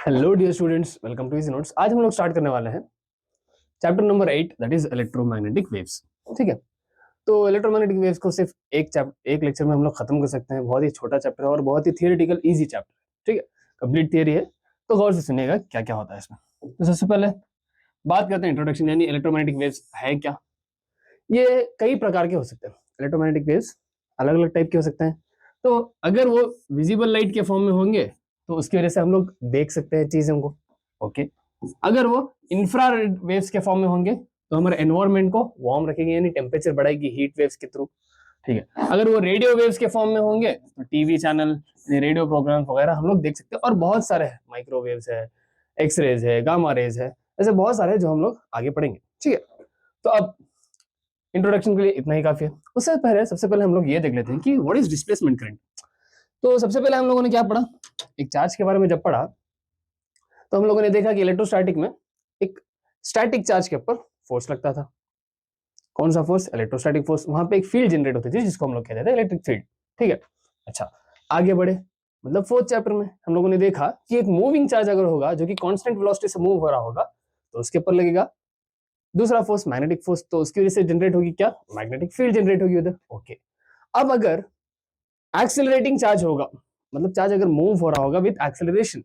Hello dear students, welcome to easy notes. आज हम लोग स्टार्ट करने वाले हैं chapter number 8, that is electromagnetic waves. ठीक है, तो इलेक्ट्रोमैग्नेटिक वेव्स को सिर्फ एक लेक्चर में हम लोग खत्म कर सकते हैं। बहुत ही छोटा चैप्टर है और बहुत ही थियोरेटिकल इजी चैप्टर है। ठीक है, कंप्लीट थियरी है, तो गौर से सुनिएगा क्या क्या होता है इसमें। तो सबसे पहले बात करते हैं इंट्रोडक्शन, यानी इलेक्ट्रोमैग्नेटिक वेव्स है क्या। ये कई प्रकार के हो सकते हैं। इलेक्ट्रोमैग्नेटिक वेव्स अलग अलग टाइप के हो सकते हैं। तो अगर वो विजिबल लाइट के फॉर्म में होंगे तो उसकी वजह से हम लोग देख सकते हैं चीजों को। ओके, अगर वो इंफ्रारेड वेव्स के फॉर्म में होंगे तो हमारे एनवायरनमेंट को वार्म रखेंगे, यानी टेम्परेचर बढ़ाएगी हीट वेव्स के थ्रू। ठीक है, अगर वो रेडियो वेव्स के फॉर्म में होंगे तो टीवी चैनल, रेडियो प्रोग्राम वगैरह हम लोग देख सकते हैं। और बहुत सारे हैं, माइक्रोवेव्स है, एक्सरेज है, गामा रेज है, ऐसे बहुत सारे हैं जो हम लोग आगे पढ़ेंगे। ठीक है, तो अब इंट्रोडक्शन के लिए इतना ही काफी है। उससे पहले सबसे पहले हम लोग ये देख लेते हैं कि व्हाट इज डिस्प्लेसमेंट करंट। तो सबसे पहले हम लोगों ने क्या पढ़ा, एक चार्ज के बारे में जब पढ़ा तो हम लोगों ने देखा कि इलेक्ट्रोस्टैटिक में एक स्टैटिक चार्ज के ऊपर फोर्स लगता था। कौन सा फोर्स? Electrostatic force. वहां पे एक फील्ड जनरेट होती थी जिसको हम लोग कहते थे इलेक्ट्रिक फील्ड। ठीक है, अच्छा आगे बढ़े, मतलब फोर्थ चैप्टर में हम लोगों ने देखा कि एक मूविंग चार्ज अगर होगा जो कि कांस्टेंट वेलोसिटी से मूव हो रहा होगा तो उसके ऊपर लगेगा दूसरा फोर्स, मैग्नेटिक फोर्स। तो उसकी वजह से जनरेट होगी क्या? मैग्नेटिक फील्ड जनरेट होगी उधर। ओके, अब अगर एक्सेलरेटिंग चार्ज होगा, मतलब चार्ज अगर मूव हो रहा होगा विद एक्सेलरेशन,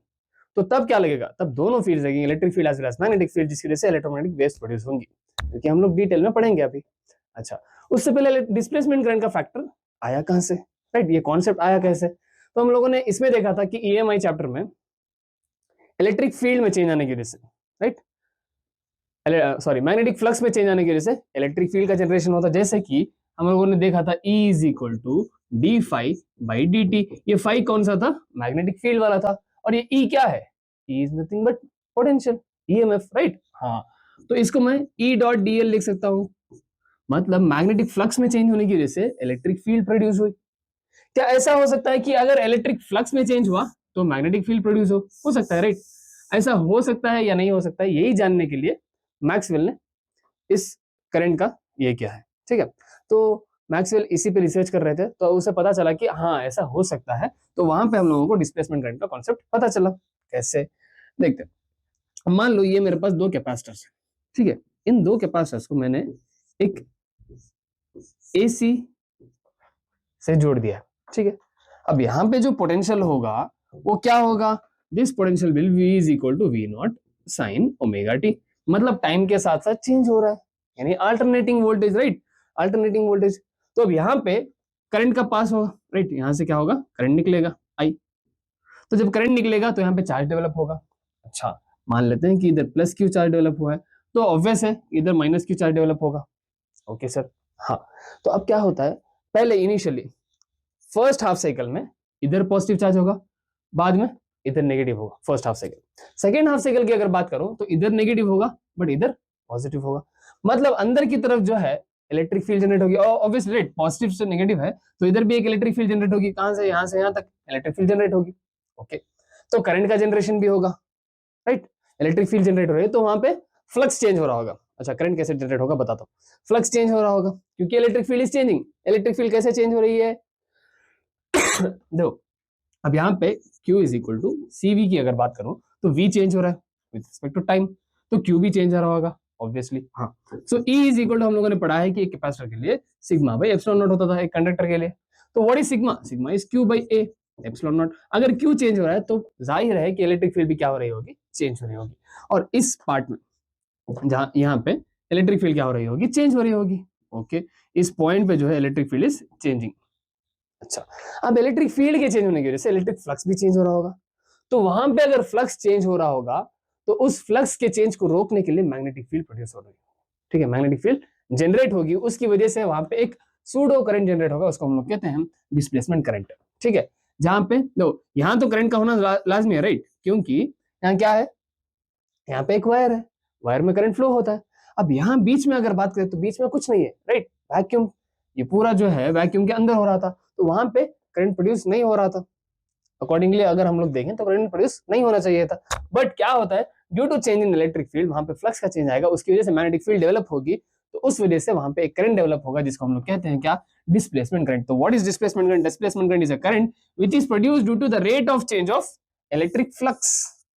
तो तब क्या लगेगा? तब दोनों फील्ड लगेंगे, electric field as well as magnetic field, जिसकी वजह से इलेक्ट्रोमैग्नेटिक वेव्स प्रोड्यूस होंगी, क्योंकि हम लोग डिटेल में पढ़ेंगे अभी। अच्छा, उससे पहले डिस्प्लेसमेंट करंट का फैक्टर आया कहां से, राइट? ये कॉन्सेप्ट आया कैसे? तो हम लोगों ने इसमें देखा था कि ईएमआई चैप्टर में इलेक्ट्रिक फील्ड में चेंज आने की वजह से, राइट, सॉरी मैग्नेटिक फ्लक्स में चेंज आने की वजह से इलेक्ट्रिक फील्ड का जनरेशन होता है। जैसे कि हम लोगों ने देखा था E is equal to d phi by D t. ये फाई कौन सा था? मैग्नेटिक फील्ड वाला था। और ये E क्या है? E is nothing but potential, EMF, right? हाँ, तो इसको मैं E डॉट डी एल लिख सकता हूँ। मतलब मैग्नेटिक फ्लक्स में चेंज होने की वजह से इलेक्ट्रिक फील्ड प्रोड्यूस हुई। क्या ऐसा हो सकता है कि अगर इलेक्ट्रिक फ्लक्स में चेंज हुआ तो मैग्नेटिक फील्ड प्रोड्यूस हो सकता है, राइट? ऐसा हो सकता है या नहीं हो सकता है, यही जानने के लिए मैक्सवेल ने इस करंट का ये क्या है। ठीक है, तो मैक्सवेल इसी पे रिसर्च कर रहे थे, तो उसे पता चला कि हाँ ऐसा हो सकता है। तो वहां पे हम लोगों को डिस्प्लेसमेंट करंट का कॉन्सेप्ट पता चला। कैसे? देखते हैं। मान लो ये मेरे पास दो कैपेसिटर्स है। ठीक है, इन दो कैपेसिटर्स को मैंने एक एसी से जोड़ दिया। ठीक है, अब यहाँ पे जो पोटेंशियल होगा वो क्या होगा? This potential will V is equal to V naught sine omega t. मतलब टाइम के साथ साथ चेंज हो रहा है, यानी alternating voltage, right? Alternating voltage. तो अब यहाँ पे करंट का पास होगा, राइट? यहाँ से क्या होगा? करंट निकलेगा आई। तो जब करंट निकलेगा तो यहाँ पे चार्ज डेवलप होगा। अच्छा, मान लेते हैं कि इधर प्लस क्यू चार्ज डेवलप हुआ है, तो ऑब्वियस है इधर माइनस क्यू चार्ज डेवलप होगा। ओके सर, हाँ। तो अब क्या होता है, पहले इनिशियली फर्स्ट हाफ साइकिल में इधर पॉजिटिव चार्ज होगा, बाद में इधर नेगेटिव होगा। First half cycle. Second half cycle की अगर बात करूं तो इधर नेगेटिव होगा बट इधर पॉजिटिव होगा। मतलब अंदर की तरफ जो है इलेक्ट्रिक फील्ड जनरेट होगी। ऑब्वियसली राइट, पॉजिटिव से नेगेटिव है तो इधर भी एक इलेक्ट्रिक फील्ड जनरेट होगी। कहां से? यहां से यहां तक इलेक्ट्रिक फील्ड जनरेट होगी। ओके, तो करंट का जनरेशन भी होगा, राइट? इलेक्ट्रिक फील्ड जनरेट हो रही है तो वहां पे फ्लक्स चेंज हो रहा होगा। अच्छा, करंट कैसे जनरेट होगा बताता हूँ। फ्लक्स चेंज हो रहा होगा क्योंकि electric field is changing. Electric field कैसे चेंज हो रही है? देखो, अब यहाँ पे Q is equal to CV की अगर बात करूं तो V चेंज हो रहा है विद रिस्पेक्ट टू टाइम, तो Q भी चेंज हो रहा होगा ऑब्वियसली। हाँ, सो E इज इक्वल टू हम लोगों ने पढ़ा है कि एक कैपेसिटर के लिए सिग्मा बाई एप्सिलॉन नॉट होता था, एक कंडक्टर के लिए। तो what is sigma? Sigma is Q by A epsilon not. अगर Q चेंज हो रहा है तो जाहिर है कि इलेक्ट्रिक फील्ड भी क्या हो रही होगी? चेंज हो रही होगी। और इस पार्ट में जहां यहाँ पे इलेक्ट्रिक फील्ड क्या हो रही होगी? चेंज हो रही होगी। ओके, इस पॉइंट पे जो है इलेक्ट्रिक फील्ड इज चेंजिंग। अच्छा, अब इलेक्ट्रिक फील्ड के चेंज होने की वजह से इलेक्ट्रिक फ्लक्स भी चेंज हो रहा होगा। तो वहां पे अगर फ्लक्स चेंज हो रहा होगा तो उस फ्लक्स के चेंज को रोकने के लिए मैग्नेटिक फील्ड प्रोड्यूस हो रही है। ठीक है, मैग्नेटिक फील्ड जनरेट होगी, उसकी वजह से वहां पे एक सूडो करंट जनरेट होगा, उसको हम लोग कहते हैं डिस्प्लेसमेंट करंट। ठीक है, जहां पे दो यहां तो करंट का होना लाजमी है, राइट? क्योंकि यहाँ क्या है? यहाँ पे एक वायर है, वायर में करंट फ्लो होता है। अब यहाँ बीच में अगर बात करें तो बीच में कुछ नहीं है, राइट? वैक्यूम। ये पूरा जो है वैक्यूम के अंदर हो रहा था, तो वहां पे करंट प्रोड्यूस नहीं हो रहा था। अकॉर्डिंगली अगर हम लोग देखें तो करंट प्रोड्यूस नहीं होना चाहिए था। बट क्या होता है, due to change in electric field वहां पे फ्लक्स का चेंज आएगा, उसकी वजह से मैग्नेटिक फील्ड डेवलप होगी। तो उस वजह से वहां पे एक करंट डेवलप होगा जिसको हम लोग कहते हैं क्या? Displacement current. तो what is displacement current? Displacement current is a current which is produced due to the rate of change of electric flux.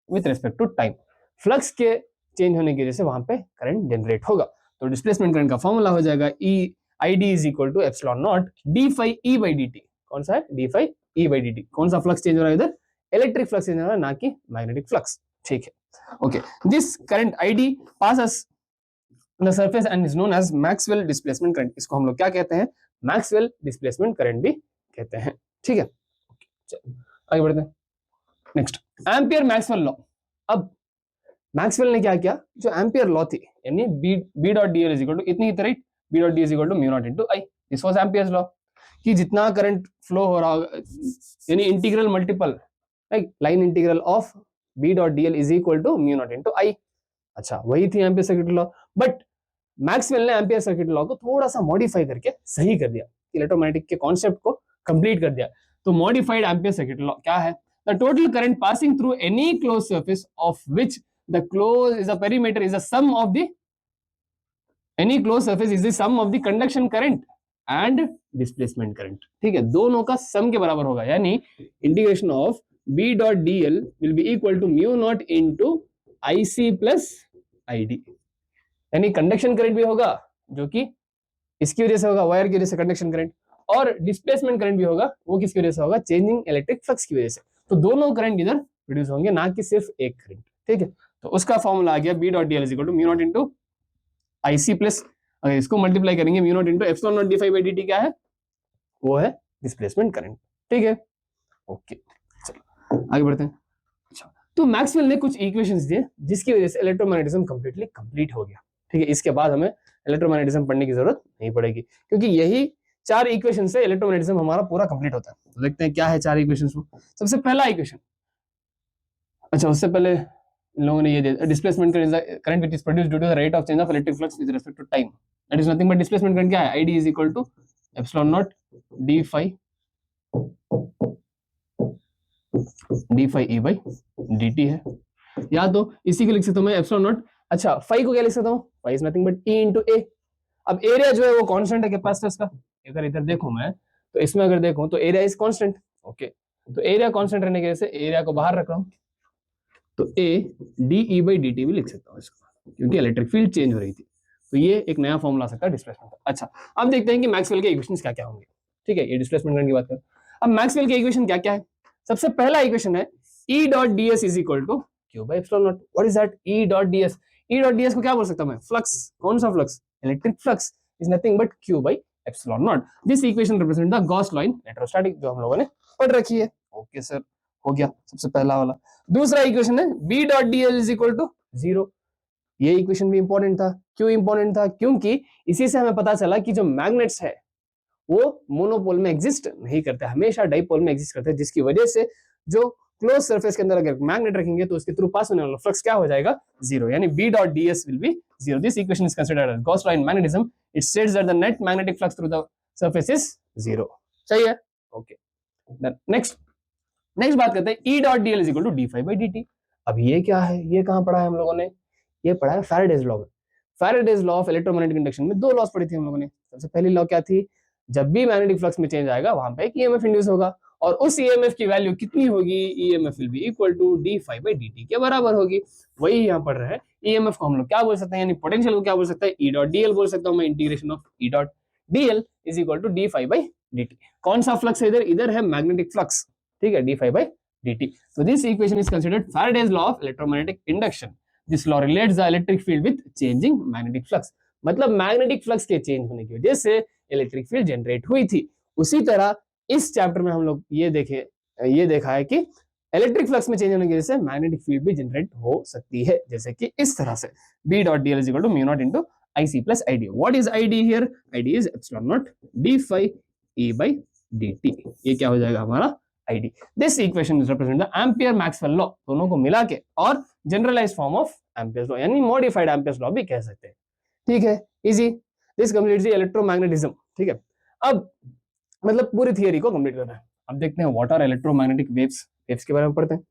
With respect to time. Flux के चेंज होने की वजह से वहां पे करंट जनरेट होगा। तो डिस्प्लेसमेंट करंट का फॉर्मूला हो जाएगा E I D is equal to epsilon naught D phi E by D T. कौन सा है? D phi E by D T. कौन सा फ्लक्स चेंज हो रहा है इधर? इलेक्ट्रिक फ्लक्स चेंज हो रहा है, ना कि मैग्नेटिक फ्लक्स। ठीक है, okay. This current I D passes the surface and is known as Maxwell displacement current. इसको हम लोग क्या कहते हैं? मैक्सवेल डिस्प्लेसमेंट करंट भी कहते हैं। ठीक है, चलो आगे बढ़ते हैं। Next, ampere Maxwell law. अब मैक्सवेल ने क्या किया? जो एम्पियर लॉ थी, यानी B dot D L is equal to इतनी ही right, B dot D is equal to mu naught into I. This was ampere's law कि जितना करंट फ्लो हो रहा होगा, यानी integral multiple, like line integral of B dot D L is equal to mu naught into I. अच्छा, वही थी ampere circuit law, but Maxwell ने एम्पियर सर्किट लॉ को थोड़ा सा मॉडिफाई करके सही कर दिया, इलेक्ट्रोमैग्नेटिक के कॉन्सेप्ट को कंप्लीट कर दिया। तो मॉडिफाइड एम्पियर सर्किट लॉ क्या है? The total current passing through any close surface of which the close is a perimeter is the sum of the any close surface is the sum of the conduction current and displacement current. ठीक है, दोनों का sum के बराबर होगा, यानी integration of B dot D l will be equal to mu naught into I C plus I D. यानी conduction current भी होगा, जो कि इसकी वजह से होगा, वायर की वजह से कंडक्शन करंट, और डिस्प्लेसमेंट करंट भी होगा, वो किसकी वजह से होगा? चेंजिंग इलेक्ट्रिक फ्लक्स की वजह से। तो दोनों करंट इधर प्रोड्यूस होंगे, ना कि सिर्फ एक करंट। ठीक है, तो उसका फॉर्मूला आ गया B dot D L is equal to mu naught into I C plus, अगर इसको मल्टीप्लाई करेंगे mu naught into epsilon naught D phi by D t, क्या है? वो है डिस्प्लेसमेंट करंट। ठीक है, ओके, चलो आगे बढ़ते हैं। अच्छा, तो मैक्सवेल ने कुछ इक्वेशंस दिए जिसकी वजह से इलेक्ट्रोमैग्नेटिज्म कंप्लीटली कंप्लीट हो गया। ठीक है, इसके बाद हमें इलेक्ट्रोमैग्नेटिज्म पढ़ने की जरूरत नहीं पड़ेगी, क्योंकि यही 4 इक्वेशन से इलेक्ट्रोमैग्नेटिज्म हमारा पूरा कंप्लीट होता है। तो देखते हैं क्या है 4 इक्वेशंस में। सबसे पहला इक्वेशन, अच्छा उससे पहले इन लोगों ने ये दिया, displacement current which is produced due to the rate of change of electric flux with respect to time, that is nothing but displacement current क्या है? ID is equal to epsilon naught D phi E by D t है, या तो इसी को लिख सकता हूं मैं एप्सिलॉन नॉट। अच्छा, फाई को क्या लिख सकता हूं? Phi is nothing but E into A. अब एरिया जो है वो कांस्टेंट है कैपेसिटर्स का। अगर इधर देखूं मैं, तो इसमें अगर देखूं तो एरिया इज कांस्टेंट। ओके, तो एरिया कांस्टेंट रहने की वजह से एरिया को बाहर रख रहा हूं, तो A D E by D T भी लिख सकता हूं इसको, क्योंकि इलेक्ट्रिक फील्ड चेंज हो रही थी। तो ये एक नया फॉर्मूला आ सकता है डिस्प्लेसमेंट का। अच्छा, अब देखते हैं कि मैक्सवेल के इक्वेशंस क्या क्या होंगे। ठीक है, ये डिस्प्लेसमेंट करने की बात करें। अब मैक्सवेल के इक्वेशन क्या क्या है? सबसे पहला इक्वेशन है E dot d s is equal to q by epsilon naught. What is that? E dot d s. E dot d s को क्या बोल सकता हूं मैं? फ्लक्स। कौन सा flux? Electric flux is nothing but q by epsilon naught. This equation represent the Gauss law in electrostatic, जो हम लोगों ने पढ़ रखी है। ओके सर, हो गया सबसे पहला वाला। दूसरा इक्वेशन है B dot D L is equal to 0। ये इक्वेशन भी इंपॉर्टेंट था। क्यों इंपॉर्टेंट था? क्योंकि इसी से हमें पता चला कि जो मैग्नेट्स है वो मोनोपोल में एग्जिस्ट नहीं करते, हमेशा डाइपोल में एग्जिस्ट करते हैं, जिसकी वजह से जो क्लोज सरफेस के अंदर अगर मैग्नेट रखेंगे तो उसके थ्रू पास होने वाला फ्लक्स क्या हो जाएगा? 0, यानी B dot ds will be 0। This equation is considered as Gauss law in magnetism. It states that the net magnetic flux through the surface is 0। सही है, ओके। नेक्स्ट बात करते हैं E dot dl is equal to d phi by dt। अब ये क्या है? ये कहां पढ़ा है हम लोगों ने? ये पढ़ा है फैराडेज लॉ में। Faraday's law of electromagnetic induction में 2 लॉस पढ़ी थी हम लोगों ने। सबसे पहली लॉ क्या थी? जब भी मैग्नेटिक फ्लक्स में चेंज आएगा वहां पे एक ईएमएफ इंड्यूस होगा, और उस ईएमएफ की वैल्यू कितनी होगी? EMF will be equal to d phi by D t के बराबर होगी। वही यहाँ पढ़ रहे हैं। ईएमएफ को हम लोग क्या बोल सकते हैं, यानी पोटेंशियल को क्या बोल सकते हैं? ई डॉट डीएल बोल सकता हूं मैं। Integration of E dot dl is equal to d phi by D T. कौन सा फ्लक्स है इधर? इधर है मैग्नेटिक फ्लक्स। ठीक है, D phi by D t. So this equation is considered Faraday's law of electromagnetic induction. This law relates the electric field with changing magnetic flux. मतलब magnetic flux के चेंज होने की वजह से इलेक्ट्रिक फील्ड जनरेट हुई थी। उसी तरह इस चैप्टर में हम लोग ये देखा है कि इलेक्ट्रिक फ्लक्स में चेंज होने की वजह से मैग्नेटिक फील्ड भी जनरेट हो सकती है, जैसे कि इस तरह से B dot D L is equal to mu naught into IC plus ID। What is ID here? ID is epsilon naught d phi E by dt। ये क्या हो जाएगा हमारा? ID। This equation is represent the Ampere Maxwell law, दोनों को मिला के, और generalised form of Ampere's law, यानी मॉडिफाइड एम्पियर्स लॉ भी कह सकते हैं। ठीक है, easy. This completes the electromagnetism. ठीक है, अब मतलब पूरी थियरी को कंप्लीट करना है। अब देखते हैं what are electromagnetic waves. Waves के बारे में पढ़ते हैं।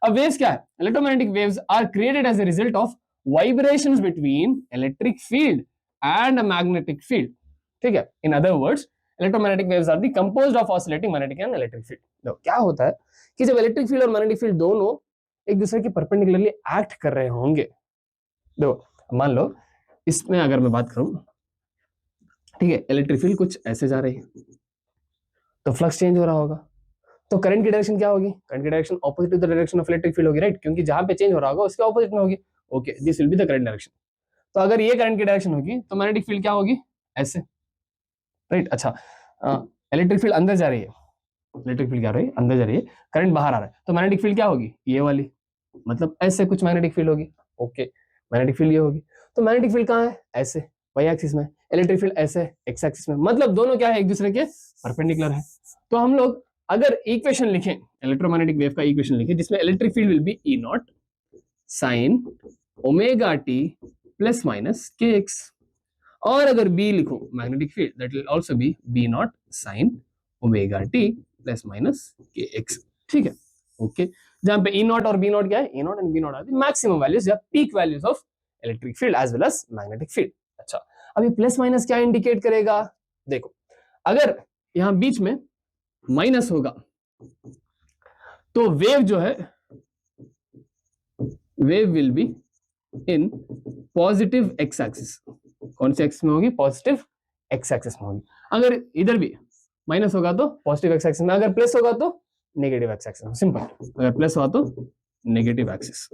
अब वेव्स क्या है? Electromagnetic waves are created as a result of vibrations between electric field and magnetic field. ठीक है, in other words electromagnetic waves are the composed of oscillating magnetic and electric field. क्या होता है कि जब इलेक्ट्रिक फील्ड और magnetic field दोनों एक दूसरे के परपेंडिकुलरली एक्ट कर रहे होंगे। देखो मान लो इसमें अगर मैं बात करूं, ठीक है, इलेक्ट्रिक फील्ड कुछ ऐसे जा रही है तो फ्लक्स चेंज हो रहा होगा, तो करंट की डायरेक्शन क्या होगी? करंट की direction opposite to the direction of electric field होगी, राइट, क्योंकि जहां पे चेंज हो रहा होगा उसके ऑपोजिट में होगी। Okay, this will be the current direction. तो अगर ये करंट की डायरेक्शन होगी तो मैग्नेटिक फील्ड क्या होगी? ऐसे, राइट। अच्छा, इलेक्ट्रिक फील्ड अंदर जा रही है, इलेक्ट्रिक फील्ड क्या रही है? अंदर जा रही है, करंट बाहर आ रहा है, तो मैग्नेटिक फील्ड क्या होगी? ये वाली, मतलब ऐसे कुछ मैग्नेटिक फील्ड होगी। ओके, मैग्नेटिक फील्ड ये होगी। तो मैग्नेटिक फील्ड कहाँ है? ऐसे, वाई एक्सिस में। इलेक्ट्रिक फील्ड ऐसे, एक्स एक्सिस में। मतलब दोनों क्या है? एक दूसरे के परपेंडिकुलर है। तो हम लोग अगर इक्वेशन लिखें, इलेक्ट्रोमैग्नेटिक वेव का इक्वेशन लिखें, जिसमें electric field will be E naught sine omega T plus minus K X, और अगर बी लिखो magnetic field, that will also be B naught sine omega T plus minus K X. ठीक है, okay. जहां पे E naught और B naught क्या है? E naught and B naught are the maximum values या peak values of electric field as well as magnetic field. अच्छा, अब ये प्लस माइनस क्या इंडिकेट करेगा? देखो, अगर यहां बीच में माइनस होगा तो वेव जो है, wave will be in positive x axis. कौन से एक्सिस में होगी? पॉजिटिव एक्स एक्सिस में होगी। अगर इधर भी माइनस होगा तो पॉजिटिव एक्स एक्सिस में, अगर प्लस होगा तो नेगेटिव एक्स एक्सिस में। सिंपल, अगर प्लस हुआ तो नेगेटिव एक्सिस।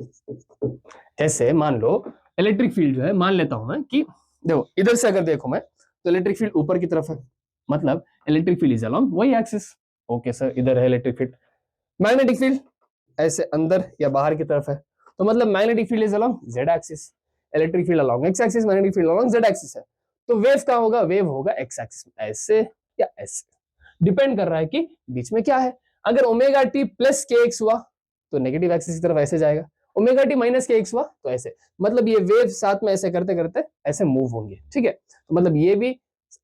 जैसे मान लो इलेक्ट्रिक फील्ड जो है, मान लेता हूं मैं कि देखो इधर से अगर देखो मैं, तो इलेक्ट्रिक फील्ड ऊपर की तरफ है, मतलब electric field is along y axis. Okay sir, इधर है इलेक्ट्रिक फील्ड। मैग्नेटिक फील्ड ऐसे अंदर या बाहर की तरफ है, तो मतलब magnetic field is along Z axis, electric field along x axis, magnetic field along Z axis है। तो वेव का होगा, वेव होगा एक्स एक्सिस में, ऐसे या ऐसे, डिपेंड कर रहा है कि बीच में क्या है। अगर ओमेगा टी प्लस के एक्स हुआ तो नेगेटिव एक्सिस की तरफ ऐसे जाएगा, omega T minus K x हुआ तो ऐसे, मतलब ये वेव साथ में ऐसे करते करते ऐसे मूव होंगे। ठीक है, तो मतलब ये भी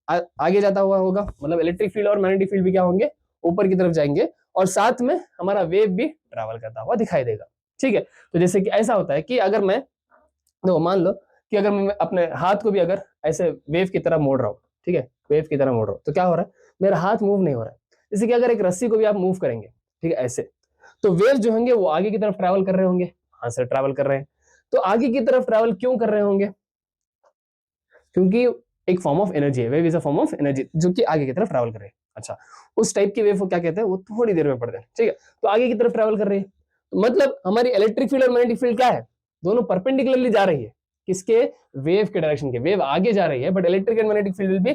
आगे जाता हुआ होगा, मतलब इलेक्ट्रिक फील्ड और मैग्नेटिक फील्ड भी क्या होंगे? ऊपर की तरफ जाएंगे, और साथ में हमारा वेव भी ट्रैवल करता हुआ दिखाई देगा। ठीक है, तो जैसे कि ऐसा होता है कि अगर मैं, देखो मान लो कि अगर मैं अपने हाथ को भी अगर ऐसे वेव की तरह मोड़ रहा हूँ, ठीक है, वेव की तरह मोड़ रहा हूँ, तो क्या हो रहा है? मेरा हाथ मूव नहीं हो रहा है। जैसे कि अगर एक रस्सी को भी आप मूव करेंगे, ठीक है, ऐसे, तो वेव जो होंगे वो आगे की तरफ ट्रैवल कर रहे होंगे। हाँ सर, ट्रैवल कर रहे हैं। तो आगे की तरफ ट्रैवल क्यों कर रहे होंगे? क्योंकि एक फॉर्म ऑफ एनर्जी है, wave is a form of energy जो कि आगे की तरफ ट्रैवल कर रहे हैं। अच्छा, उस टाइप की वेव को क्या कहते हैं? वो थोड़ी देर में पढ़ते हैं। ठीक है, तो आगे की तरफ ट्रैवल कर रही है, तो मतलब हमारी इलेक्ट्रिक फील्ड और मैग्नेटिक फील्ड क्या है? दोनों परपेंडिकुलरली जा रही है। किसके? वेव के डायरेक्शन के। वेव आगे जा रही है, but electric and magnetic field will be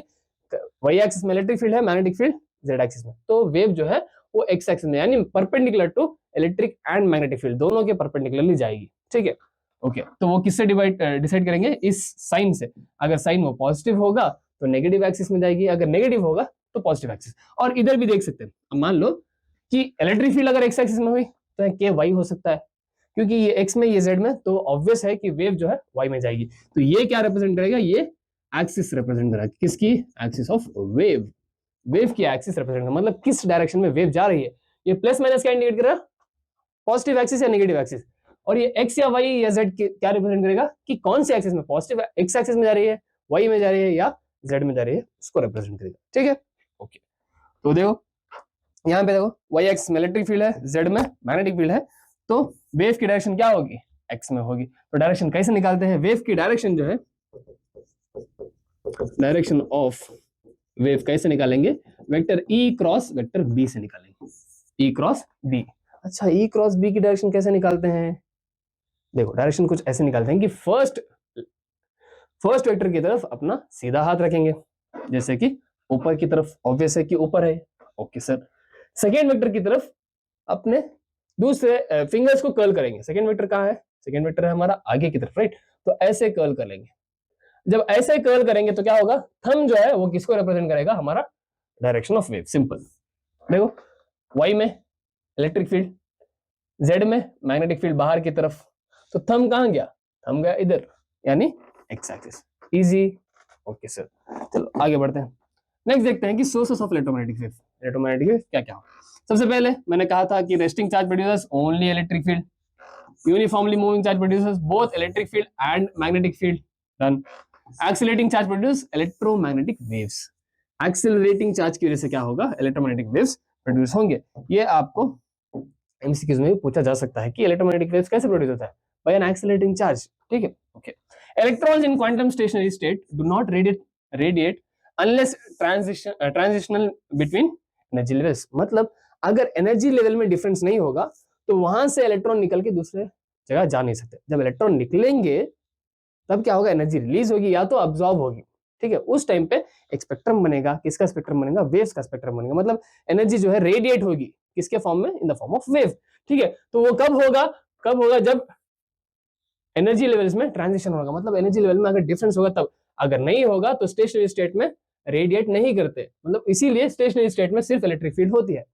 y axis में इलेक्ट्रिक फील्ड है, मैग्नेटिक फील्ड जेड एक्सिस में। तो वेव जो है वो एक्स एक्सिस में, यानी perpendicular to electric and magnetic field, दोनों के परपेंडिकुलरली जाएगी। ठीक है, ओके। तो वो किससे डिसाइड करेंगे? इस साइन से। अगर साइन वो पॉजिटिव होगा तो नेगेटिव एक्सिस में जाएगी, अगर नेगेटिव होगा तो पॉजिटिव एक्सिस। और इधर भी देख सकते हैं, अब मान लो कि इलेक्ट्रिक फील्ड अगर एक्स एक्सिस में हुई तो के वाई हो सकता है, क्योंकि ये एक्स में ये जेड में, तो ऑब्वियस है कि वेव जो है वाई में जाएगी। तो ये क्या रिप्रेजेंट करेगा? ये एक्सिस रिप्रेजेंट करेगा। किसकी? Axis of wave. वेव की एक्सिस रिप्रेजेंट, मतलब किस डायरेक्शन में वेव जा रही है। ये प्लस माइनस क्या इंडिकेट करेगा? पॉजिटिव एक्सिस या नेगेटिव एक्सिस। और ये एक्स या वाई या जेड क्या रिप्रेजेंट करेगा कि कौन से एक्सिस में, पॉजिटिव एक्स एक्सिस में जा रही है, वाई में जा रही है या जेड में जा रही है, उसको रिप्रेजेंट करेगा। ठीक है, ओके। तो देखो यहाँ पे, देखो वाई एक्सिस में इलेक्ट्रिक फील्ड है, जेड में मैग्नेटिक फील्ड है, तो वेव की डायरेक्शन क्या होगी? एक्स में होगी। तो डायरेक्शन कैसे निकालते हैं? वेव की डायरेक्शन जो है, डायरेक्शन ऑफ वेव कैसे निकालेंगे? Vector E cross vector B से निकालेंगे। E cross B. अच्छा, ई क्रॉस बी की डायरेक्शन कैसे निकालते हैं? देखो डायरेक्शन कुछ ऐसे निकालते हैं कि फर्स्ट वेक्टर की तरफ अपना सीधा हाथ रखेंगे, जैसे कि ऊपर की तरफ, ऑब्वियस है कि ऊपर है। Okay sir. सेकेंड वेक्टर की तरफ अपने दूसरे फिंगर्स को कर्ल करेंगे। सेकेंड वेक्टर कहाँ है? सेकेंड वेक्टर है हमारा आगे की तरफ, राइट। तो ऐसे कर्ल कर लेंगे। जब ऐसे कर्ल करेंगे तो क्या होगा? थंब जो है वो किसको रिप्रेजेंट करेगा? हमारा डायरेक्शन ऑफ वेव। सिंपल। देखो वाई में इलेक्ट्रिक फील्ड, जेड में मैग्नेटिक फील्ड बाहर की तरफ, तो थंब कहां गया? थंब गया इधर, यानी x axis. Easy. Okay sir, चलो आगे बढ़ते हैं। नेक्स्ट देखते हैं कि sources of electromagnetic wave. Electromagnetic wave क्या क्या हो? सबसे पहले मैंने कहा था कि resting charge producers only electric field, uniformly moving charge producers both electric field and magnetic field. Done. Accelerating charge produce electromagnetic waves. Accelerating charge की वजह से क्या होगा? इलेक्ट्रोमैग्नेटिक वेव्स प्रोड्यूस होंगे। ये आपको एमसीक्यूज में भी पूछा जा सकता है कि इलेक्ट्रोमैग्नेटिक वेव्स कैसे प्रोड्यूस होता है, बाय एन एक्सेलरेटिंग चार्ज। ठीक है, okay. Electrons in quantum stationery state do not radiate unless transitional between energy levels. मतलब अगर एनर्जी लेवल में डिफरेंस नहीं होगा तो वहां से इलेक्ट्रॉन निकल के दूसरे जगह जा नहीं सकते। जब इलेक्ट्रॉन निकलेंगे तब क्या होगा, एनर्जी रिलीज होगी या तो अब्सॉर्ब होगी। ठीक है, उस टाइम पे एक स्पेक्ट्रम बनेगा। किसका स्पेक्ट्रम बनेगा, वेव्स का स्पेक्ट्रम बनेगा। मतलब एनर्जी जो है रेडिएट होगी किसके फॉर्म में, in the form of wave. ठीक है, तो वो कब होगा जब एनर्जी लेवल्स में ट्रांजिशन होगा, मतलब एनर्जी लेवल में अगर डिफरेंस होगा तब। अगर नहीं होगा तो स्टेशनरी स्टेट में रेडिएट नहीं करते, मतलब इसीलिए स्टेशनरी स्टेट में सिर्फ इलेक्ट्रिक फील्ड होती है।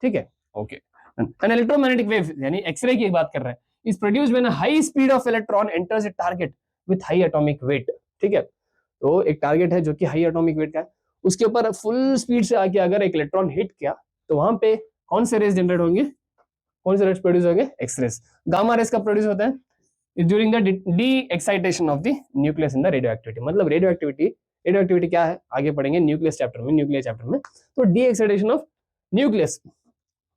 ठीक है, ओके। एन इलेक्ट्रोमैग्नेटिक वेव यानी एक्सरे की बात कर रहे हैं, is produced when a high speed of electron enters a target with high atomic weight. ठीक है, तो एक टारगेट है जो कि हाई एटॉमिक वेट का है, उसके ऊपर फुल स्पीड से आके अगर एक इलेक्ट्रॉन हिट किया तो वहां पे कौन से रेज जनरेट होंगे, कौन से रेज प्रोड्यूस होंगे, एक्स रेज। गामा रेज का प्रोड्यूस होता है during the D excitation of the nucleus in the radioactivity. मतलब रेडियोएक्टिविटी क्या है आगे पढ़ेंगे न्यूक्लियस चैप्टर में, न्यूक्लियर चैप्टर में। तो डी एक्साइटेशन ऑफ न्यूक्लियस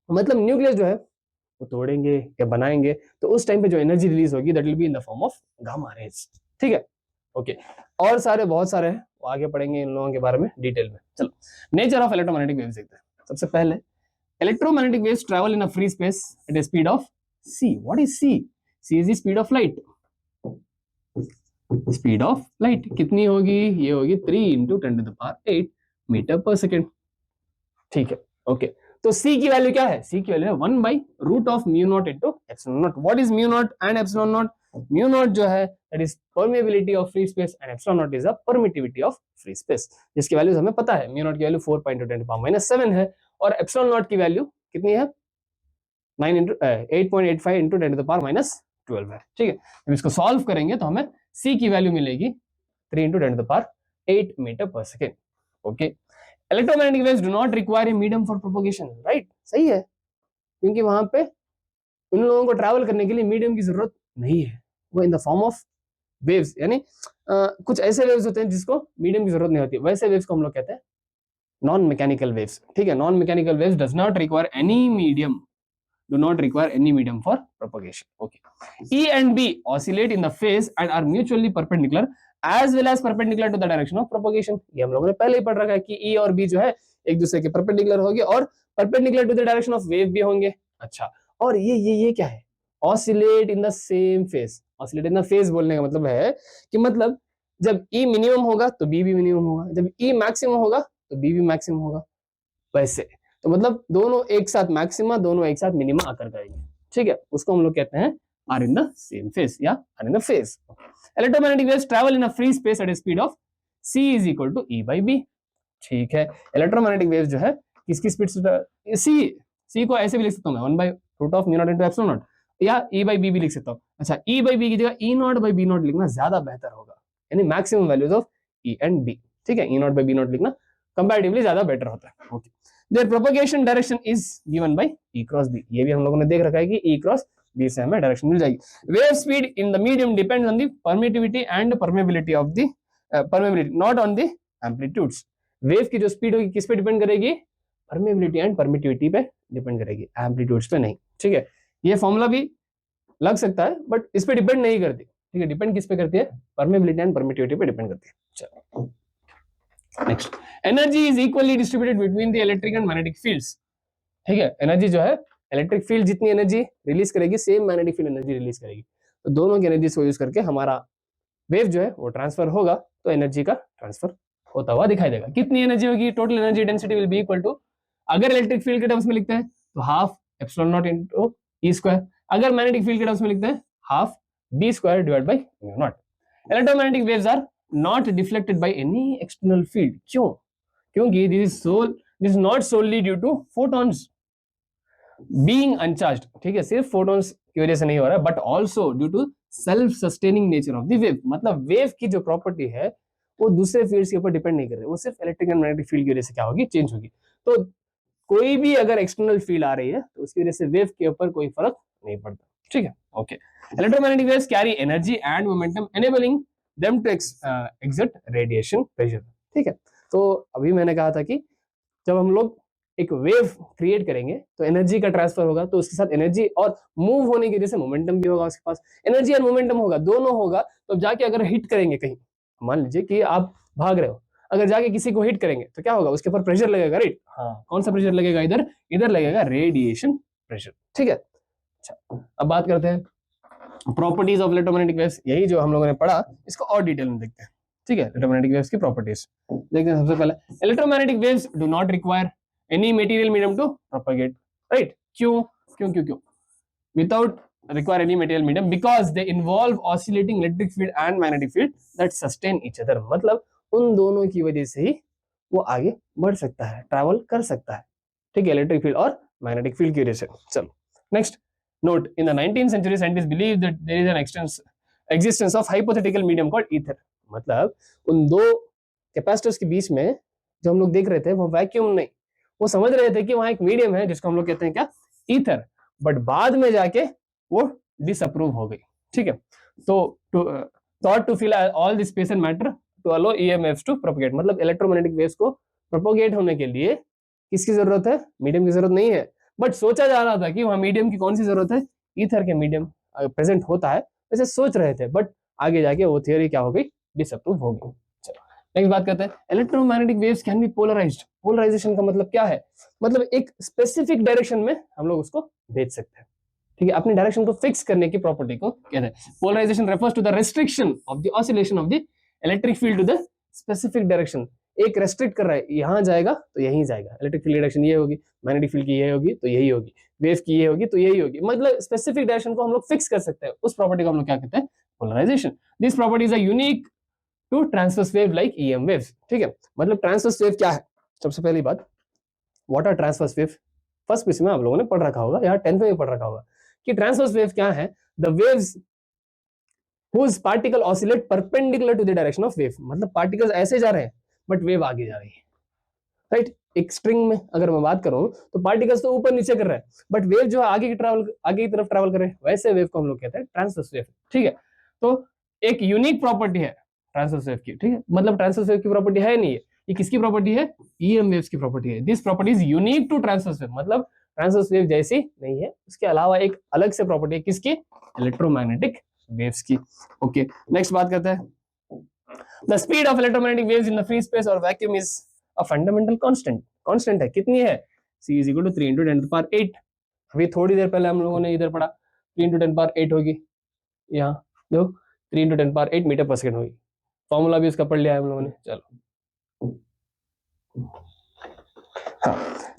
मतलब न्यूक्लियस जो है वो तोड़ेंगे या बनाएंगे, तो उस टाइम पे जो एनर्जी रिलीज होगी that will be in the form of gamma rays. ठीक है, ओके। और सारे बहुत सारे हैं, वो आगे पढ़ेंगे इन लोगों के बारे में डिटेल में। चलो, नेचर ऑफ इलेक्ट्रोमैग्नेटिक वेव्स देखते हैं। सबसे पहले electromagnetic waves travel in a free space eight a speed of c. What is c? c is the speed of light. Speed of light कितनी होगी, ये होगी 3 × 10⁸ मीटर पर सेकेंड। ठीक है, ओके। तो c की वैल्यू क्या है, c की वैल्यू है 1/√μ0 × ε0। What is μ0 and ε0? μ0 जो है that is permeability of free space and ε0 is the permittivity of free space, जिसकी वैल्यूज हमें पता है। μ0 की वैल्यू 4.10⁻⁻7 है और ε0 की वैल्यू कितनी है, 8.85 × 10⁻12 है। ठीक है, जब इसको सॉल्व करेंगे तो हमें c की वैल्यू मिलेगी 3 × 10⁸ मीटर पर second. Okay, electromagnetic waves do not require a medium for propagation. Right, सही है, क्योंकि वहां पे उन लोगों को ट्रैवल करने के लिए मीडियम की जरूरत नहीं है, वो in the form of waves. यानी कुछ ऐसे वेव्स होते हैं जिसको मीडियम की जरूरत नहीं होती, वैसे वेव्स को हम लोग कहते हैं नॉन मैकेनिकल वेव्स। ठीक है, non mechanical waves does not require any medium, do not require any medium for propagation. Okay, E and B oscillate in the phase and are mutually perpendicular as well as perpendicular to the direction of propagation. ये हम लोगों ने पहले ही पढ़ रखा है कि E और B जो है एक दूसरे के परपेंडिकुलर होंगे और perpendicular to the direction of wave भी होंगे। अच्छा, और ये क्या है, oscillate in the same phase। oscillate in the phase बोलने का मतलब है कि मतलब जब E मिनिमम होगा तो B भी मिनिमम होगा, जब E मैक्सिमम होगा तो B भी मैक्सिमम होगा। वैसे तो मतलब दोनों एक साथ मैक्सिमा, दोनों एक साथ मिनिमा आकर करेंगे। ठीक है, उसको हम लोग कहते हैं are in the same phase या are in the phase. Electromagnetic waves travel in a free space at a speed of c is equal to E/b। ठीक है, इलेक्ट्रोमैग्नेटिक वेव्स जो है किसकी स्पीड से, c को ऐसे भी लिख सकता हूं मैं 1/√μ0 × ε0 या E/b भी लिख सकता हूं। अच्छा, E/b की जगह E0/b0 लिखना ज्यादा बेहतर होगा, यानी maximum values of E and B। ठीक है, E0/b0 लिखना कंपैरेटिवली ज्यादा बेटर होता है। Okay, their propagation direction is given by E × B। ये भी हम लोगों ने देख रखा है कि E × B से हमें डायरेक्शन मिल जाएगी। Wave speed in the medium depends on the permittivity and permeability of the permeability, not on the amplitudes। Wave की जो स्पीड होगी किस पे डिपेंड करेगी, परमेबिलिटी एंड परमिटिविटी पे डिपेंड करेगी, एम्पलीट्यूड्स पे नहीं। ठीक है, ये फॉर्मूला भी लग सकता है बट इस पे डिपेंड नहीं करती। ठीक है, डिपेंड किस पे करती है, परमेबिलिटी एंड परमिटिविटी पे डिपेंड करती है। चलो next, energy is equally distributed between the electric and magnetic fields. ठीक है, एनर्जी जो है इलेक्ट्रिक फील्ड जितनी एनर्जी रिलीज करेगी same magnetic field energy release करेगी, तो दोनों की एनर्जी को यूज करके हमारा वेव जो है वो ट्रांसफर होगा, तो एनर्जी का ट्रांसफर होता हुआ दिखाई देगा। कितनी एनर्जी होगी, total energy density will be equal to, अगर इलेक्ट्रिक फील्ड के टर्म्स में लिखते हैं तो हाफ ε0 × E², अगर मैग्नेटिक फील्ड के टर्म्स में लिखते हैं half B² divide by μ0। Electromagnetic waves are not deflected by any external field. क्यों, क्योंकि this is not solely due to photons being uncharged. ठीक है, सिर्फ फोटॉन्स की वजह से नहीं हो रहा है but also due to self sustaining nature of the wave. मतलब वेव की जो प्रॉपर्टी है वो दूसरे फील्ड्स के ऊपर डिपेंड नहीं कर रही, वो सिर्फ इलेक्ट्रिक एंड मैग्नेटिक फील्ड की वजह से क्या होगी, चेंज होगी। तो कोई भी अगर एक्सटर्नल फील्ड आ रही है तो उसकी वजह से वेव के ऊपर कोई फर्क नहीं पड़ता। ठीक है, okay. Electromagnetic waves carry energy and momentum enabling them to exert radiation pressure. ठीक है, तो अभी मैंने कहा था कि जब हम लोग एक वेव क्रिएट करेंगे तो एनर्जी का ट्रांसफर होगा, तो उसके साथ एनर्जी और मूव होने की वजह से मोमेंटम भी होगा, उसके पास एनर्जी और मोमेंटम होगा, दोनों होगा। तो जाके अगर हिट करेंगे कहीं, मान लीजिए कि आप भाग रहे हो, अगर जाके किसी को हिट करेंगे तो क्या होगा, उसके ऊपर प्रेशर लगेगा, राइट? हाँ, कौन सा प्रेशर लगेगा? इधर इधर लगेगा रेडिएशन प्रेशर, ठीक है। अच्छा, अब बात करते हैं प्रॉपर्टीज ऑफ इलेक्ट्रोमैग्नेटिक वेव्स। यही जो हम लोगों ने पढ़ा, इसको और डिटेल में देखते हैं, ठीक है। इलेक्ट्रोमैग्नेटिक वेव्स की प्रॉपर्टीज देखते हैं। सबसे पहले, electromagnetic waves do not require any material medium to propagate, right? क्यों क्यों क्यों क्यों? Without require any material medium because they involve oscillating electric field and magnetic field that sustain each other। मतलब उन दोनों की वजह से ही वो आगे बढ़ सकता है, ट्रैवल कर सकता है, ठीक है, इलेक्ट्रिक फील्ड और मैग्नेटिक फील्ड की वजह से। चलो next note, in the 19th century scientists believe that there is an existence of hypothetical medium called ether। मतलब उन दो कैपेसिटर्स के बीच में जो हम लोग देख रहे थे वो वैक्यूम नहीं, वो समझ रहे थे कि वहां एक मीडियम है जिसको हम लोग कहते हैं क्या, ईथर। बट बाद में जाके वो डिसअप्रूव हो गई, ठीक है। तो thought to fill all the space and matter to allow EMFs to propagate. मतलब इलेक्ट्रोमैग्नेटिक वेव्स को प्रोपेगेट होने के लिए किसकी जरूरत है? मीडियम की जरूरत नहीं है। बट सोचा जा रहा था कि वहां मीडियम की कौन सी जरूरत है? ईथर के मीडियम प्रेजेंट होता है, वैसे सोच रहे थे, बट आगे जाके वो थियोरी क्या हो गई, डिसअप्रूव हो गई। चलो नेक्स्ट बात करते हैं, electromagnetic waves can be polarised. Polarisation का मतलब क्या है? मतलब एक स्पेसिफिक डायरेक्शन में हम लोग उसको भेज सकते हैं, ठीक है। अपनी डायरेक्शन को फिक्स करने की प्रॉपर्टी को कहते हैं polarisation. Refers to the restriction of the oscillation of the electric field to the specific direction. एक रेस्ट्रिक्ट कर रहा है, यहां जाएगा तो यहीं जाएगा, इलेक्ट्रिक फील्ड डायरेक्शन ये होगी, मैग्नेटिक फील्ड की ये होगी तो यही होगी, वेव की ये होगी तो यही होगी। मतलब स्पेसिफिक डायरेक्शन को हम लोग फिक्स कर सकते हैं, उस प्रॉपर्टी को हम लोग क्या कहते हैं, polarisation. This properties are unique to transverse wave like EM waves, ठीक है। मतलब ट्रांसवर्स वेव क्या है? सबसे पहली बात, what are transverse wave? First question में आप लोगों ने पढ़ रखा होगा, या 10th में भी पढ़ रखा होगा कि ट्रांसवर्स वेव क्या है? The waves whose particle oscillate perpendicular to the direction of wave। मतलब पार्टिकल्स ऐसे जा रहे हैं बट वेव आगे जा रही है, राइट? एक स्ट्रिंग में अगर मैं बात करूं तो पार्टिकल्स तो ऊपर नीचे कर रहे हैं, बट वेव जो है आगे की तरफ ट्रैवल कर रहे हैं, वैसे वेव को हम लोग कहते हैं ट्रांसवर्स वेव, ठीक है। तो एक यूनिक प्रॉपर्टी है ट्रांसवर्स वेव की, ठीक है। मतलब ट्रांसवर्स वेव की प्रॉपर्टी है नहीं, ये किसकी प्रॉपर्टी है? ईएम वेव्स की प्रॉपर्टी है। This property is unique to transverse wave. मतलब ट्रांसवर्स वेव जैसी नहीं है, उसके अलावा एक अलग से प्रॉपर्टी है, किसकी? इलेक्ट्रोमैग्नेटिक वेव्स की। ओके नेक्स्ट बात करते हैं, the speed of electromagnetic waves in the free space और vacuum is a fundamental constant. Constant है, कितनी है? c is equal to 3 into 10 to the power 8। अभी थोड़ी देर पहले हम लोगों ने इधर पढ़ा 3 into 10 to the power 8 होगी, यहाँ देखो 3 into 10 to the power 8 metre पर सेकंड होगी। फॉर्मूला भी इसका पढ़ लिया है हम लोगों ने। चलो,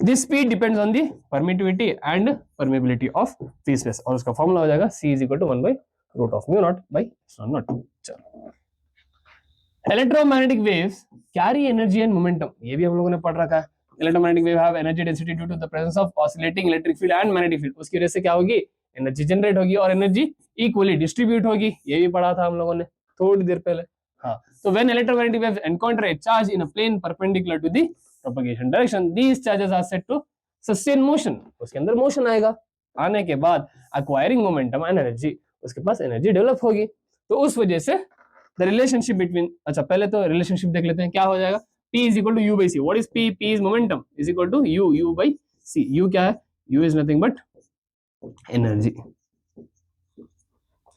this speed depends on the permittivity and permeability of free space, और उसका फॉर्मूला हो जाएगा c is equal to 1 by root of mu naught by epsilon naught। चलो, electromagnetic waves carry energy and momentum, ये भी हम लोगों ने पढ़ रखा है। Electromagnetic wave have energy density due to the presence of oscillating electric field and magnetic field. उसकी वजह से क्या होगी? एनर्जी जनरेट होगी और एनर्जी इक्वली डिस्ट्रीब्यूट होगी, ये भी पढ़ा था हम लोगों ने थोड़ी देर पहले। हाँ, तो when electromagnetic waves encounter a charge in a plane perpendicular to the propagation direction, these charges are said to sustain motion. उसके अंदर मोशन आएगा, आने के बाद एक्वायरिंग मोमेंटम एंड एनर्जी, उसके पास एनर्जी डेवलप होगी। तो उस वजह से द रिलेशनशिप बिटवीन, अच्छा पहले तो रिलेशनशिप देख लेते हैं, क्या हो जाएगा? P is equal to U by C। What is P? P is momentum is equal to U by C। U क्या है? U is nothing but energy।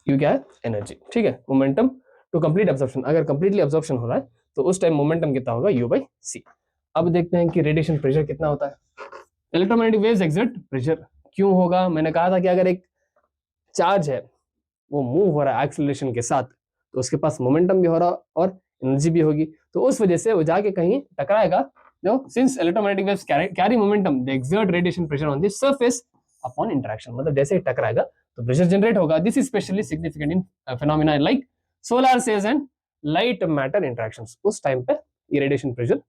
U क्या है? energy, ठीक है। मोमेंटम टू कंप्लीट एब्जॉर्प्शन, अगर completely absorption हो रहा है तो उस टाइम मोमेंटम कितना होगा? U by C। अब देखते हैं कि रेडिएशन प्रेशर कितना होता है। Electromagnetic waves exert pressure. क्यों होगा? मैंने कहा था कि अगर एक चार्ज है वो मूव हो रहा है एक्सेलरेशन के साथ, तो उसके पास मोमेंटम भी हो रहा और एनर्जी भी होगी, तो उस वजह से वो जाके कहीं टकराएगा। जो since electromagnetic waves carry momentum, they exert radiation pressure on the surface upon interaction. मतलब जैसे ही टकराएगा तो प्रेशर जनरेट होगा। This is specially significant in phenomena like solar cells and light matter interactions. उस टाइम पे ये रेडिएशन प्रेशर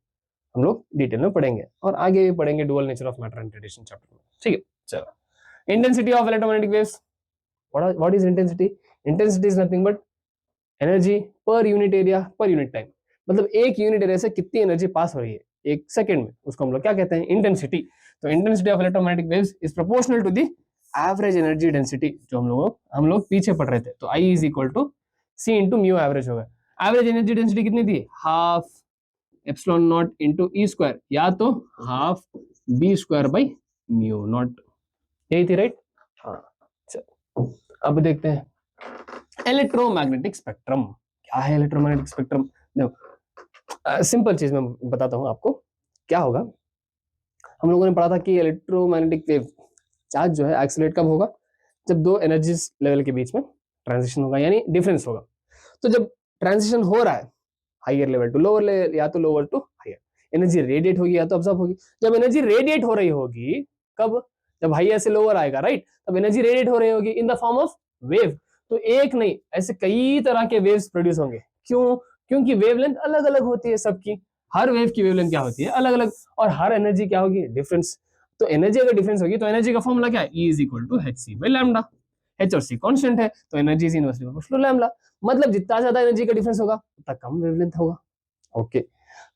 हम लोग detail में पढ़ेंगे और आगे भी पढ़ेंगे dual nature of matter and radiation chapter में, ठीक है। चलो, intensity of electromagnetic waves. What is intensity? Intensity is nothing but energy per unit area per unit time. मतलब एक यूनिट एरिया से कितनी एनर्जी पास हो रही है एक सेकंड में, उसको हम लोग क्या कहते हैं? इंटेंसिटी। तो intensity of electromagnetic waves is proportional to the average energy density, जो हम लोग पीछे पढ़ रहे थे। तो I is equal to C into mu average होगा। एवरेज एनर्जी डेंसिटी कितनी थी? Half epsilon naught into E square, या तो half B square by mu naught, यही थी राइट। हाँ चलो अब देखते हैं इलेक्ट्रोमैग्नेटिक स्पेक्ट्रम। क्या है इलेक्ट्रोमैग्नेटिक स्पेक्ट्रम? देखो सिंपल चीज मैं बताता हूं आपको क्या होगा। हम लोगों ने पढ़ा था कि इलेक्ट्रोमैग्नेटिक वेव चार्ज जो है एक्सीलरेट कब होगा? जब दो एनर्जीज लेवल के बीच में ट्रांजिशन होगा, यानी डिफरेंस होगा। तो जब ट्रांजिशन हो रहा है higher level to lower level या तो lower to higher, energy radiate होगी या तो ऑब्जर्व होगी। जब एनर्जी रेडिएट हो रही होगी कब? जब हायर से लोअर आएगा राइट, तब एनर्जी रेडिएट हो रही होगी in the form of wave. तो एक नहीं ऐसे कई तरह के वेव्स प्रोड्यूस होंगे। क्यों? क्योंकि वेवलेंथ अलग अलग होती है सबकी, हर वेव की वेवलेंथ क्या होती है? अलग अलग, और हर एनर्जी क्या होगी? डिफरेंस। तो एनर्जी अगर डिफरेंस होगी तो एनर्जी का फॉर्मूला क्या है? E is equal to H C by lambda. H और सी कांस्टेंट है तो energy is inversely proportional to lambda. मतलब जितना ज्यादा एनर्जी का डिफरेंस होगा उतना कम वेवलेंथ होगा। ओके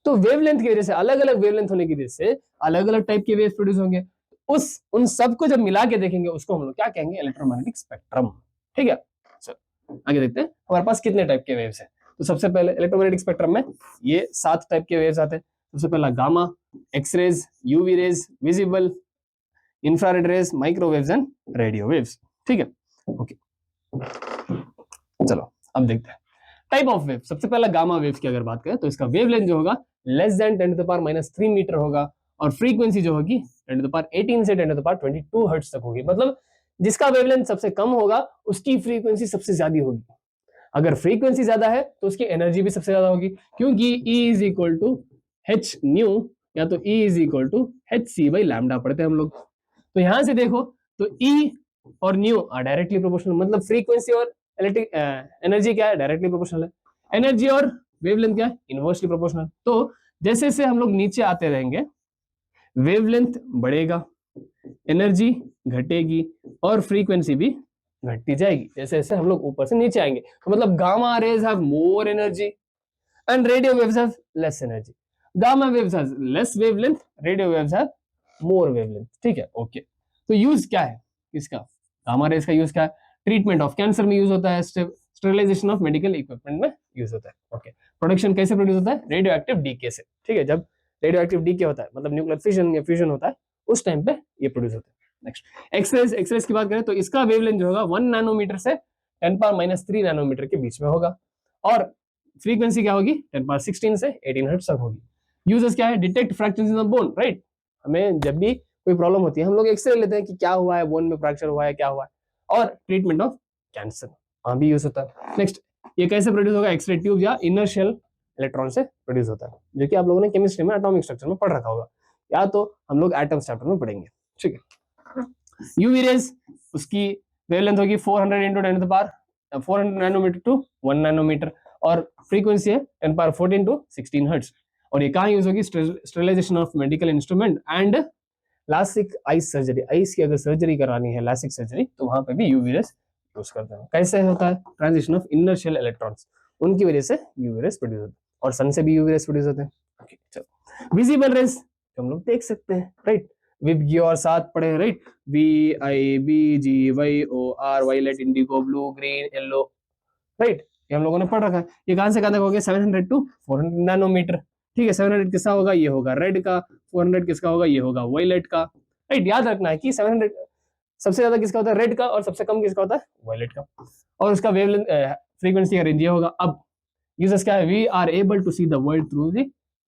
तो वेवलेंथ की वजह से, अलग अलग वेवलेंथ होने की वजह से अलग अलग टाइप के वेव्स प्रोड्यूस होंगे। उस उन सबको जब मिला के देखेंगे उसको हम लोग क्या कहेंगे? Electromagnetic spectrum. ठीक है चलो आगे देखते हैं हमारे पास कितने टाइप के वेव्स हैं। तो सबसे पहले इलेक्ट्रोमैग्नेटिक स्पेक्ट्रम में ये 7 टाइप के वेव्स आते हैं। सबसे पहला gamma, X rays, UV rays, visible, infrared rays, microwaves and radio waves. ठीक है ओके चलो अब देखते हैं टाइप ऑफ वेव। सबसे पहला गामा वेव्स की अगर बात करें तो इसका वेवलेंथ जो होगा लेस देन 10⁻³ मीटर होगा, और फ्रीक्वेंसी जो होगी 10⁻18 से 10⁻22 हर्ट्ज तक होगी। मतलब जिसका वेवलेंथ सबसे कम होगा उसकी फ्रीक्वेंसी सबसे ज्यादा होगी। अगर फ्रीक्वेंसी ज्यादा है तो उसकी एनर्जी भी सबसे ज्यादा होगी, क्योंकि E is equal to H nu या तो E is equal to H C by lambda पढ़ते हैं हम लोग। तो यहां से देखो तो E और न्यू आर डायरेक्टली प्रोपोर्शनल, मतलब फ्रीक्वेंसी और इलेक्ट्रिक एनर्जी क्या है? डायरेक्टली प्रोपोर्शनल है। एनर्जी और वेवलेंथ क्या है? Inversely proportional. तो जैसे जैसे हम लोग नीचे आते रहेंगे वेवलेंथ बढ़ेगा, एनर्जी घटेगी और फ्रीक्वेंसी भी घटती जाएगी जैसे जैसे हम लोग ऊपर से नीचे आएंगे। तो मतलब gamma rays have more energy and radio waves have less energy. Gamma waves have less wavelength, radio waves have more wavelength. ठीक है ओके तो यूज क्या है इसका? गामा रेज का यूज क्या है? ट्रीटमेंट ऑफ कैंसर में यूज होता है, स्टेरिलाइजेशन ऑफ मेडिकल इक्विपमेंट में यूज होता है। ओके प्रोडक्शन कैसे प्रोड्यूस होता है? रेडियो एक्टिव डीके से। ठीक है जब रेडियो एक्टिव डीके होता है मतलब न्यूक्लियर फिजन या फ्यूजन होता है उस टाइम पे ये प्रोड्यूस होता है। Next X-rays. एक्सरेज की बात करें तो इसका वेवलेंथ जो होगा 1 नैनोमीटर से 10⁻³ नैनोमीटर के बीच में होगा, और फ्रीक्वेंसी क्या होगी? 10⁻16 से 18 हर्ट्ज तक होगी। यूजेस क्या है? Detect fractures in the bone right. हमें जब भी कोई प्रॉब्लम होती है हम लोग एक्सरे लेते हैं कि क्या हुआ है, बोन में फ्रैक्चर हुआ है, क्या हुआ है। और ट्रीटमेंट ऑफ कैंसर वहां भी यूज होता है। नेक्स्ट ये कैसे प्रोड्यूस होगा? एक्सरे ट्यूब या इनर्शियल इलेक्ट्रॉन से प्रोड्यूस होता है, जो कि आप लोगों ने केमिस्ट्री में एटॉमिक स्ट्रक्चर में पढ़ रखा होगा, या तो हम लोग एटम चैप्टर में पढ़ेंगे। ठीक है यूवी रेज उसकी वेवलेंथ होगी 400 into 400 नैनोमीटर टू 1 नैनोमीटर, और फ्रीक्वेंसी है 10⁻14 to 16 हर्ट्ज। और ये कहाँ यूज होगी? Sterilisation of medical instrument and LASIK eyes surgery. Eyes की अगर सर्जरी करानी है लासिक सर्जरी तो वहां पे भी यूवी रेस यूज करते हैं। कैसे होता है? ट्रांजिशन ऑफ इनर्शियल इलेक्ट्रॉन्स, उनकी वजह से यूवी रेस प्रोड्यूस होते हैं, और सन से भी यूवी रेस प्रोड्यूस होते हैं। ओके चलो विजिबल रेस हम लोग देख सकते हैं राइट, विब और साथ पढ़े हैं right, VIBGYOR violet, indigo, blue, green, yellow right, ये हम लोगों ने पढ़ रखा है। ये कहां से कहां तक हो गया? 700 to 400 नैनोमीटर। ठीक है 700 किसका होगा? ये होगा रेड का। 400 किसका होगा? ये होगा वायलेट का। राइट याद रखना है कि 700 सबसे ज्यादा किसका होता है? रेड का, और सबसे कम किसका होता है? वायलेट का। और उसका वेवलेंथ फ्रीक्वेंसी का रेंज ये होगा। अब यूजर्स क्या है? We are able to see the world through the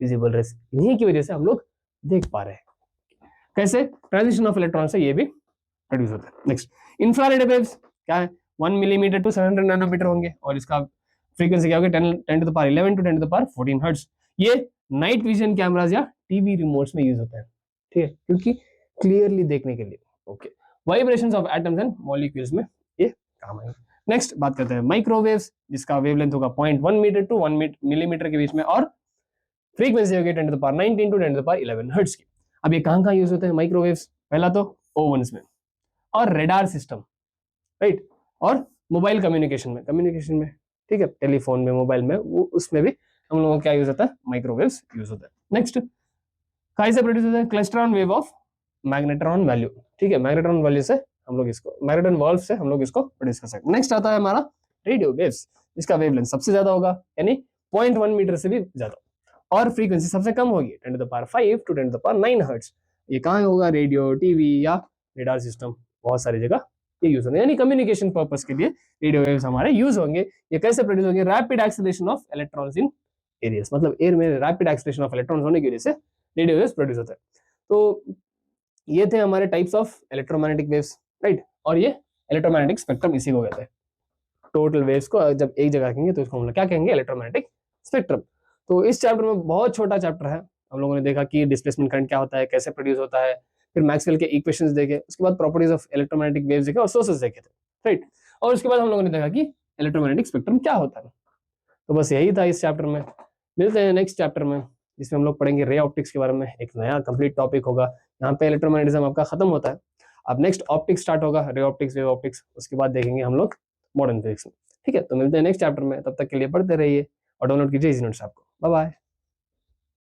visible rays, इन्हीं की वजह से हम लोग देख पा रहे हैं। कैसे? ट्रांजिशन ऑफ इलेक्ट्रॉन से ये भी प्रोड्यूस होता है। नेक्स्ट इंफ्रारेड वेव्स क्या है? 1 मिलीमीटर टू 700 नैनोमीटर होंगे, और इसका फ्रीक्वेंसी क्या होगी? 10⁻11 to 10⁻14 हर्ट्ज। ये नाइट विजन कैमराज या टीवी रिमोट्स में यूज होता है। ठीक है क्योंकि क्लियरली देखने के लिए। Okay vibrations of atoms and molecules में ये काम आएंगे। नेक्स्ट बात करते हैं माइक्रोवेव्स, जिसका वेवलेंथ होगा 0.1 मीटर टू 1 मिलीमीटर के बीच में, और फ्रीक्वेंसी होगी 10⁻19 to 10⁻11 हर्ट्ज की। अब ये कहां कहां यूज होते हैं माइक्रोवेव्स? पहला तो ओवन्स में, और रेडार सिस्टम राइट, और मोबाइल कम्युनिकेशन में। ठीक है टेलीफोन में, मोबाइल में, वो उसमें भी हम लोगों को क्या यूज होता है? माइक्रोवेव्स यूज होता है। नेक्स्ट कैसे प्रोड्यूस होता है? Klystron wave of magnetron value. ठीक है मैग्नेट्रॉन वैल्यू से हम लोग इसको, मैग्नेट्रॉन वॉल्व से हम लोग इसको प्रोड्यूस कर सकते हैं। नेक्स्ट आता है हमारा रेडियो वेव्स, इसका वेवलेंथ सबसे ज्यादा होगा, यानी 0.1 मीटर से भी ज्यादा, और फ्रीक्वेंसी सबसे कम होगी 10⁻5 to 10⁻9 हर्ट्ज। ये कहाँ होगा, रेडियो, टीवी या रेडार सिस्टम, बहुत सारी जगह ये यूज होंगे, यानी कम्युनिकेशन पर्पस के लिए रेडियो वेव्स हमारे यूज होंगे। ये कैसे प्रोड्यूस होंगे, rapid acceleration of electrons in areas, मतलब एयर में रैपिड एक्सीलरेशन ऑफ इलेक्ट्रॉन्स होने की वजह से रेडियो वेव्स प्रोड्यूस होते हैं। तो ये थे हमारे types of electromagnetic waves, right. और ये इलेक्ट्रोमैग्नेटिक स्पेक्ट्रम इसी को कहते हैं। टोटल वेव्स को जब एक जगह कहेंगे तो इसको हम लोग क्या कहेंगे, इलेक्ट्रोमैग्नेटिक स्पेक्ट्रम। तो इस चैप्टर में बहुत छोटा चैप्टर है, हम लोगों ने देखा कि डिस्प्लेसमेंट करंट क्या होता है, कैसे प्रोड्यूस होता है, फिर मैक्सवेल के इक्वेशंस देखे, उसके बाद प्रॉपर्टीज ऑफ इलेक्ट्रोमैग्नेटिक वेव्स देखे और सोर्सेस देखे थे, राइट। और उसके बाद हम लोगों ने देखा कि इलेक्ट्रोमैग्नेटिक स्पेक्ट्रम क्या होता है। तो बस यही था इस चैप्टर में। मिलते हैं नेक्स्ट चैप्टर में, जिसमें हम लोग पढ़ेंगे रे ऑप्टिक्स के बारे में, एक नया कंप्लीट टॉपिक होगा। यहाँ पे इलेक्ट्रोमैग्नेटिज्म आपका खत्म होता है, अब नेक्स्ट ऑप्टिक्स स्टार्ट होगा, रे ऑप्टिक्स, वेव ऑप्टिक्स, उसके बाद देखेंगे हम लोग मॉडर्न फिजिक्स में। ठीक है, तो मिलते हैं नेक्स्ट चैप्टर में, तब तक के लिए पढ़ते रहिए और डाउनलोड कीजिए इजी नोट्स आपको। Bye bye.